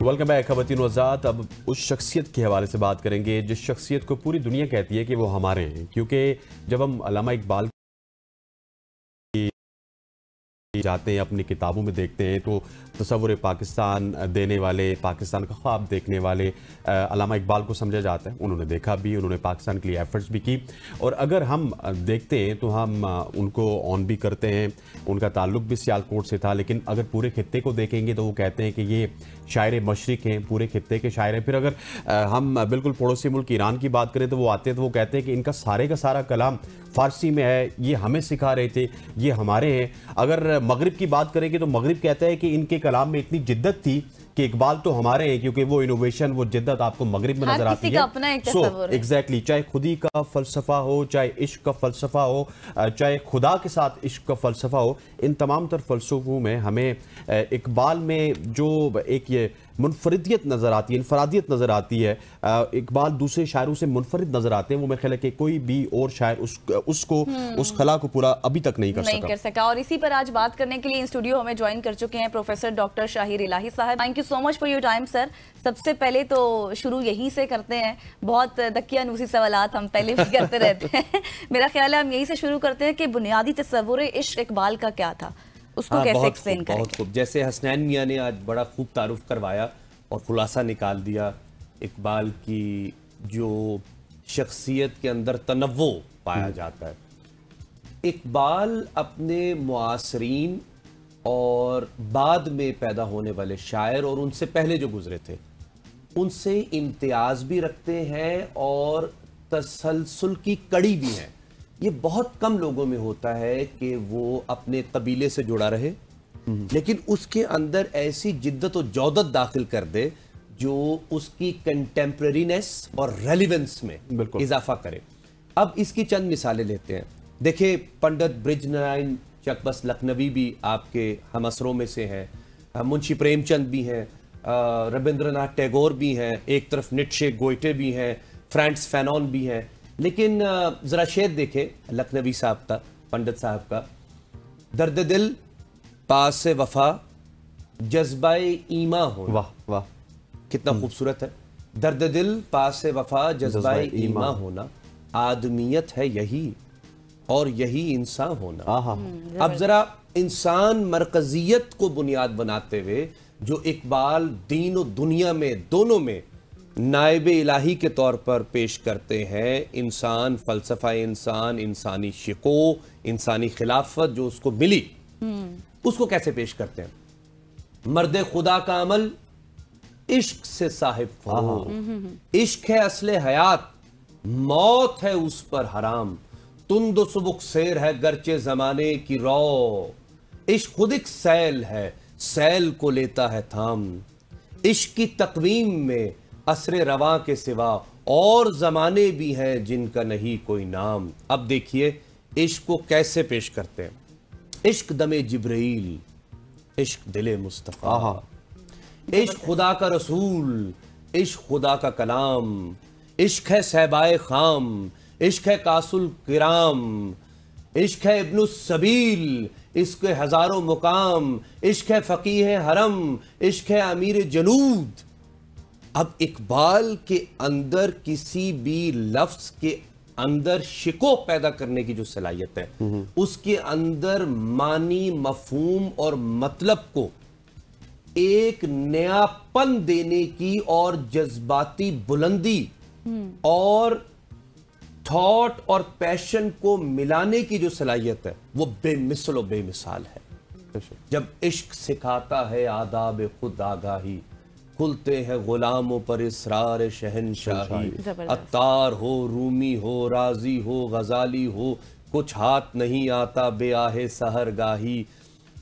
Welcome back खवतीन वज़ात। अब उस शख्सियत के हवाले से बात करेंगे जिस शख्सियत को पूरी दुनिया कहती है कि वो हमारे हैं, क्योंकि जब हम अल्लामा इकबाल जाते हैं अपनी किताबों में देखते हैं तो तसव्वुर पाकिस्तान देने वाले, पाकिस्तान का ख्वाब देखने वाले अल्लामा इकबाल को समझा जाता है। उन्होंने देखा भी, उन्होंने पाकिस्तान के लिए एफर्ट्स भी की, और अगर हम देखते हैं तो हम उनको ऑन भी करते हैं। उनका ताल्लुक भी सियालकोट से था, लेकिन अगर पूरे खित्ते को देखेंगे तो वो कहते हैं कि ये शायर मशरिक हैं, पूरे खित्ते के शायर हैं। फिर अगर हम बिल्कुल पड़ोसी मुल्क ईरान की बात करें तो वो आते हैं तो वो कहते हैं कि इनका सारे का सारा कलाम फ़ारसी में है, ये हमें सिखा रहे थे, ये हमारे हैं। अगर मगरिब की बात करेंगे तो मगरिब कहता है कि इनके कलाम में इतनी जिद्दत थी कि इकबाल तो हमारे हैं, क्योंकि वो इनोवेशन, वो जिद्दत आपको मगरिब में नजर आती है। सो एग्जैक्टली, चाहे खुदी का फलसफा हो, चाहे इश्क का फलसफा हो, चाहे खुदा के साथ इश्क का फलसफा हो, इन तमाम तर फलसफों में हमें इकबाल में जो एक ये मुनफरिदियत नज़र आती है, इनफरादियत नज़र आती है। इकबाल दूसरे शायरों से मुनफरिद नज़र आते हैं। वो मेरे ख्याल है कि कोई भी और शायर उसको उस खला को पूरा अभी तक नहीं कर सका। और इसी पर आज बात करने के लिए इन स्टूडियो हमें ज्वाइन कर चुके हैं प्रोफेसर डॉक्टर शाहिर इलाही साहब। Thank you so much for your time sir. सबसे पहले तो शुरू यहीं से करते हैं, बहुत दकियानूसी सवालात हम पहले भी करते रहते हैं। मेरा ख्याल है हम यहीं से शुरू करते हैं कि बुनियादी तस्वुर इश्क इकबाल का क्या था, उसको कैसे एक्सप्लेन करें? बहुत खूब, जैसे हसनैन मियां ने आज बड़ा खूब तारुफ करवाया और खुलासा निकाल दिया इकबाल की जो शख्सियत के अंदर तनव्वो पाया जाता है। इकबाल अपने मुआसरीन और बाद में पैदा होने वाले शायर और उनसे पहले जो गुजरे थे उनसे इम्तियाज भी रखते हैं और तसलसल की कड़ी भी है। ये बहुत कम लोगों में होता है कि वो अपने कबीले से जुड़ा रहे, लेकिन उसके अंदर ऐसी जिद्दत और जौदत दाखिल कर दे जो उसकी कंटेम्प्रेरीनेस और रेलिवेंस में इजाफा करे। अब इसकी चंद मिसालें लेते हैं। देखिए, पंडित ब्रिजनारायण चकबस लखनवी भी आपके हम असरों में से हैं, मुंशी प्रेमचंद भी हैं, रविंद्रनाथ टैगोर भी हैं, एक तरफ नीत्शे गोयटे भी हैं, फ्रांस फैनॉन भी हैं। लेकिन जरा शेर देखे लखनवी साहब का, पंडित साहब का, दर्द दिल पास वफा जज्बाए ईमा होना। वाह वाह, कितना खूबसूरत है। दर्द दिल पास वफा जज्बाए ईमा होना, आदमियत है यही और यही इंसान होना। अब जरा इंसान मरकजियत को बुनियाद बनाते हुए जो इकबाल दीन और दुनिया में दोनों में नायब इलाही के तौर पर पेश करते हैं, इंसान, फलसफा इंसान, इंसानी शिको, इंसानी खिलाफत जो उसको मिली, उसको कैसे पेश करते हैं? मर्द खुदा का अमल इश्क से साहिब फरो, इश्क है असले हयात, मौत है उस पर हराम, तुंद सुबुक शेर है गर्चे जमाने की रो, इश्क खुद एक सैल है, सैल को लेता है थाम, इश्क की तकवीम में असरे रवा के सिवा और जमाने भी हैं जिनका नहीं कोई नाम। अब देखिए इश्क को कैसे पेश करते हैं। इश्क दमे जिब्रील, इश्क दिले मुस्तफा, इश्क खुदा का रसूल, इश्क खुदा का कलाम, इश्क है सहबाए खाम, इश्क है कासुल किराम, इश्क है इब्नुस सबील, इश्क है हजारों मुकाम, इश्क है फकीह हरम, इश्क है अमीर जनूद। अब इकबाल के अंदर किसी भी लफ्ज के अंदर शिको पैदा करने की जो सलाहियत है, उसके अंदर मानी, मफहूम और मतलब को एक नयापन देने की और जज्बाती बुलंदी और थॉट और पैशन को मिलाने की जो सलाहियत है वो बेमिसल और बेमिसाल है। जब इश्क सिखाता है आदाब खुद आगाही, खुलते हैं गुलामों पर इसरार शहनशाही, अत्तार हो, रूमी हो, राजी हो, गजाली हो, कुछ हाथ नहीं आता बेआहे सहरगाही,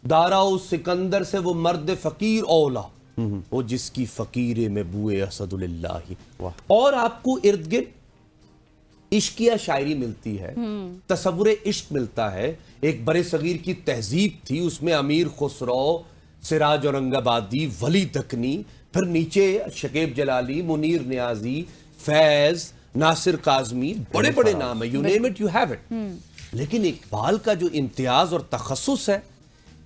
दाराओ सिकंदर से वो मर्द फकीर औला वो जिसकी फकीरे में बुए असदुल्लाही। और आपको इर्द गिर्द इश्किया शायरी मिलती है, तसव्वुर इश्क मिलता है। एक बड़े सगीर की तहजीब थी, उसमें अमीर खुसरो, सिराज औरंगाबादी, वली दकनी, फिर नीचे शकीब जलाली, मुनीर नियाजी, फैज, नासिर काजमी, बड़े बड़े नाम है, you name it you have it. लेकिन इकबाल का जो इम्तियाज और तखस्सुस है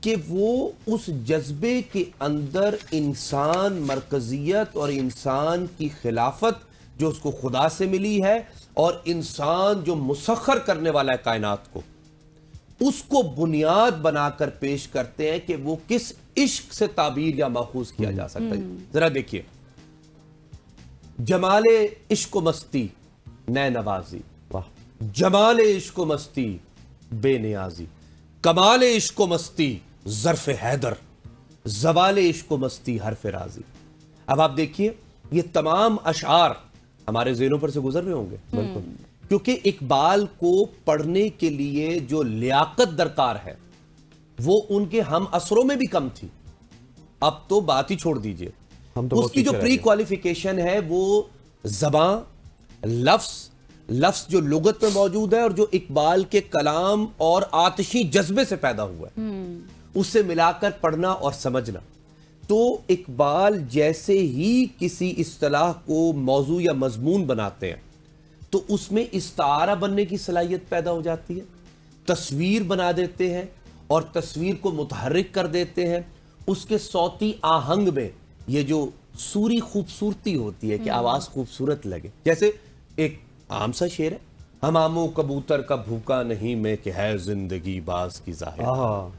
कि वो उस जज्बे के अंदर इंसान मरकजियत और इंसान की खिलाफत जो उसको खुदा से मिली है और इंसान जो मुसख्खर करने वाला है कायनात को, उसको बुनियाद बनाकर पेश करते हैं कि वो किस इश्क से ताबीर या माखूज किया जा सकता है। जरा देखिए, जमाले इश्क मस्ती नए नवाजी, जमाले इश्क मस्ती बेनियाजी, कमाले इश्क मस्ती ज़र्फ़ हैदर, ज़वाले इश्क मस्ती हरफ़ राजी। अब आप देखिए, ये तमाम अशार हमारे ज़हनों पर से गुजर रहे होंगे, बिल्कुल, क्योंकि इकबाल को पढ़ने के लिए जो लियाकत दरकार है वो उनके हम असरों में भी कम थी। अब तो बात ही छोड़ दीजिए, उसकी जो प्री क्वालिफिकेशन है वो ज़बान, लफ्ज़ जो लुगत में मौजूद है और जो इकबाल के कलाम और आतिशी जज्बे से पैदा हुआ है, उससे मिलाकर पढ़ना और समझना। तो इकबाल जैसे ही किसी इस्तिलाह को मौजू या मजमून बनाते हैं तो उसमें इस्तारा बनने की सलाहियत पैदा हो जाती है, तस्वीर बना देते हैं और तस्वीर को मुतहर्रिक कर देते हैं। उसके सौती आहंग में ये जो सूरी खूबसूरती होती है कि आवाज खूबसूरत लगे, जैसे एक आम सा शेर है, हम आमो कबूतर का भूखा नहीं मैं कि है जिंदगी बाज की जाहिर।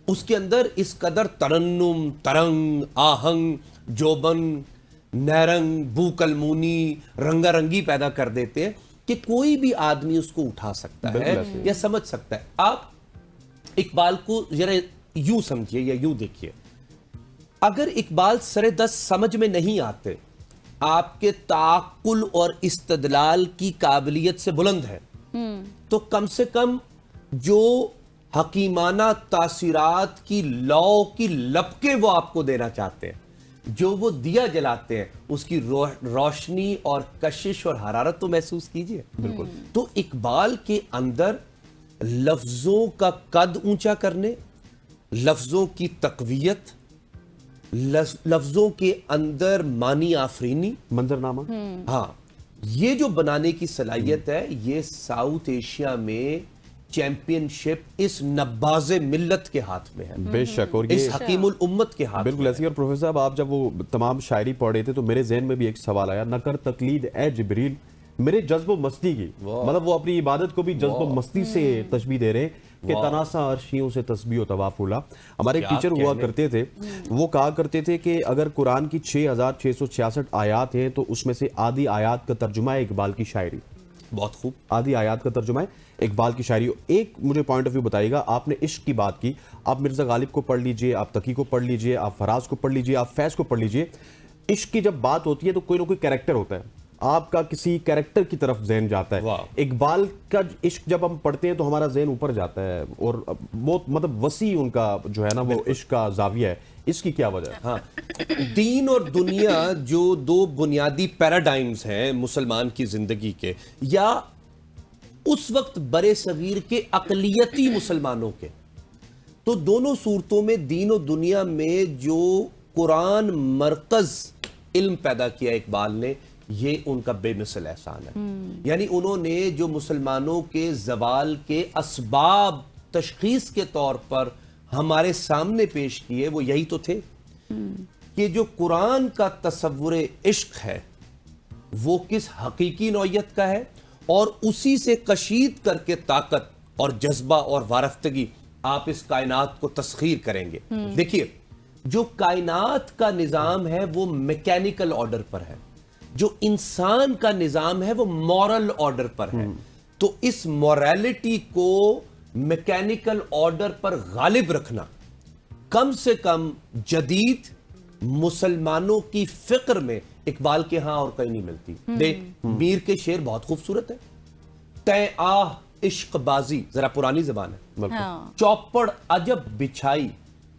उसके अंदर इस कदर तरन्नुम, तरंग, आहंग, जोबन, नैरंग, बूकलमूनी, रंगारंगी पैदा कर देते हैं कि कोई भी आदमी उसको उठा सकता है या समझ सकता है। आप इकबाल को जरा यूं समझिए या यूं देखिए, अगर इकबाल सरे दस समझ में नहीं आते, आपके ताकुल और इस्तदलाल की काबिलियत से बुलंद है, तो कम से कम जो हकीमाना तासीरात की लौ की लपके वो आपको देना चाहते हैं, जो वो दिया जलाते हैं, उसकी रोशनी और कशिश और हरारत तो महसूस कीजिए। बिल्कुल। तो इकबाल के अंदर लफ्जों का कद ऊंचा करने, लफ्जों की तकवीयत, लफ्जों के अंदर मानी आफरीनी, मंजरनामा, हाँ, ये जो बनाने की सलाहियत है, ये साउथ एशिया में चैंपियनशिप इस नब्बाज़े मिल्लत के हाथ में है, बेशक, और इस हकीमुल उम्मत के हाथ। बिल्कुल ऐसी। और प्रोफेसर साहब, आप जब वो तमाम शायरी पढ़ रहे थे तो मेरे जहन में भी एक सवाल आया, नकर तकलीद ए जिब्रील मेरे जज्बो मस्ती की, मतलब वो अपनी इबादत को भी जज्बो मस्ती से तशबीह दे रहे हैं कि तनासा अर्शियों से तस्बीह व तवाफुला। हमारे एक टीचर हुआ करते थे, वो कहा करते थे कि अगर कुरान की 6666 आयात हैं तो उसमें से आधी आयात का तर्जुमा है इकबाल की शायरी। बहुत खूब। आधी आयात का तर्जुमा है इकबाल की शायरी। एक मुझे पॉइंट ऑफ व्यू बताइएगा, आपने इश्क की बात की, आप मिर्जा गालिब को पढ़ लीजिए, आप तकी को पढ़ लीजिए, आप फराज को पढ़ लीजिए, आप फैज को पढ़ लीजिए, इश्क की जब बात होती है तो कोई ना कोई कैरेक्टर होता है, आपका किसी कैरेक्टर की तरफ जहन जाता है। इकबाल का इश्क जब हम पढ़ते हैं तो हमारा जहन ऊपर जाता है और बहुत मतलब वसी उनका जो है ना वो इश्क का जाविया है। इसकी क्या वजह है? हाँ, दीन और दुनिया जो दो बुनियादी पैराडाइम्स हैं मुसलमान की जिंदगी के, या उस वक्त बड़े सगीर के अकलियती मुसलमानों के, तो दोनों सूरतों में दीन और दुनिया में जो कुरान मरकज इल्म पैदा किया इकबाल ने, ये उनका बेमिसल एहसान है। यानी उन्होंने जो मुसलमानों के जवाल के असबाब तशखीस के तौर पर हमारे सामने पेश किए, वो यही तो थे कि जो कुरान का तसव्वुर इश्क है वो किस हकीकी नौयत का है, और उसी से कशीद करके ताकत और जज्बा और वारफ्तगी आप इस कायनात को तस्खीर करेंगे। देखिए, जो कायनात का निज़ाम है वो मैकेनिकल ऑर्डर पर है, जो इंसान का निज़ाम है वो मॉरल ऑर्डर पर है। तो इस मॉरलिटी को मैकेनिकल ऑर्डर पर गालिब रखना कम से कम जदीद मुसलमानों की फिक्र में इकबाल के यहां और कहीं नहीं मिलती। देख, मीर के शेर बहुत खूबसूरत है, तय आह इश्क बाजी, जरा पुरानी जबान है, चौपड़ अजब बिछाई,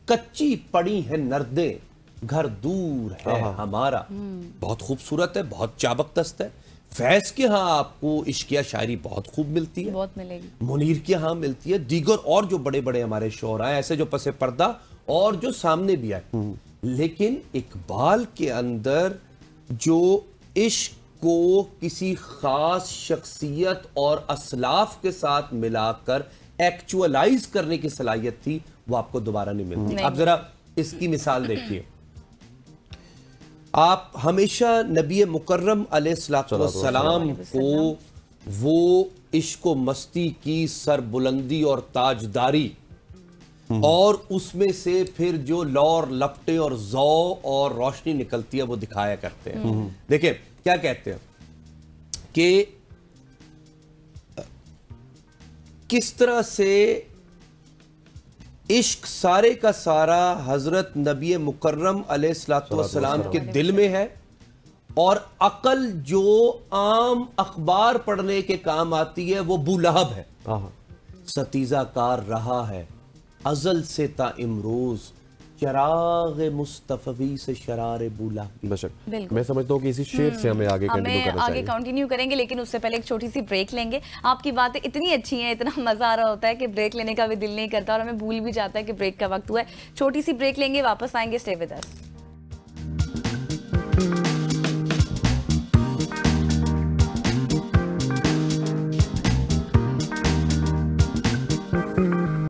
कच्ची पड़ी है नर्दे, घर दूर है हमारा। बहुत खूबसूरत है, बहुत चाबक दस्त है। फैज के यहाँ आपको इश्किया शायरी बहुत खूब मिलती है, बहुत मिलेगी। मुनीर के यहाँ मिलती है, दीगर और जो बड़े बड़े हमारे शोरा हैं, ऐसे जो पसे पर्दा और जो सामने भी आए। लेकिन इकबाल के अंदर जो इश्क को किसी खास शख्सियत और असलाफ के साथ मिलाकर एक्चुअलाइज करने की सलाहियत थी वो आपको दोबारा नहीं मिलती। आप जरा इसकी मिसाल देखिए, आप हमेशा नबी मुकर्रम अलैहिस्सलाम को वो इश्क व मस्ती की सरबुलंदी और ताजदारी और उसमें से फिर जो लौर लपटे और जौ और रोशनी निकलती है वो दिखाया करते हैं। देखिए क्या कहते हैं कि किस तरह से इश्क सारे का सारा हजरत नबी मुकर्रम अलैहिस्सलाम के दिल में है, और अकल जो आम अखबार पढ़ने के काम आती है वो बुलहब है, सतीजा कार रहा है अजल से ता इमरोज, चराग मुस्तफवी से शरारे बुला। बेशक मैं समझता हूँ कि इसी शेर से हमें आगे कंटिन्यू करेंगे, लेकिन उससे पहले एक छोटी सी ब्रेक लेंगे। आपकी बातें इतनी अच्छी हैं, इतना मजा आ रहा होता है कि ब्रेक लेने का भी दिल नहीं करता और हमें भूल भी जाता है कि ब्रेक का वक्त हुआ है। छोटी सी ब्रेक लेंगे, वापस आएंगे, स्टे विद अस।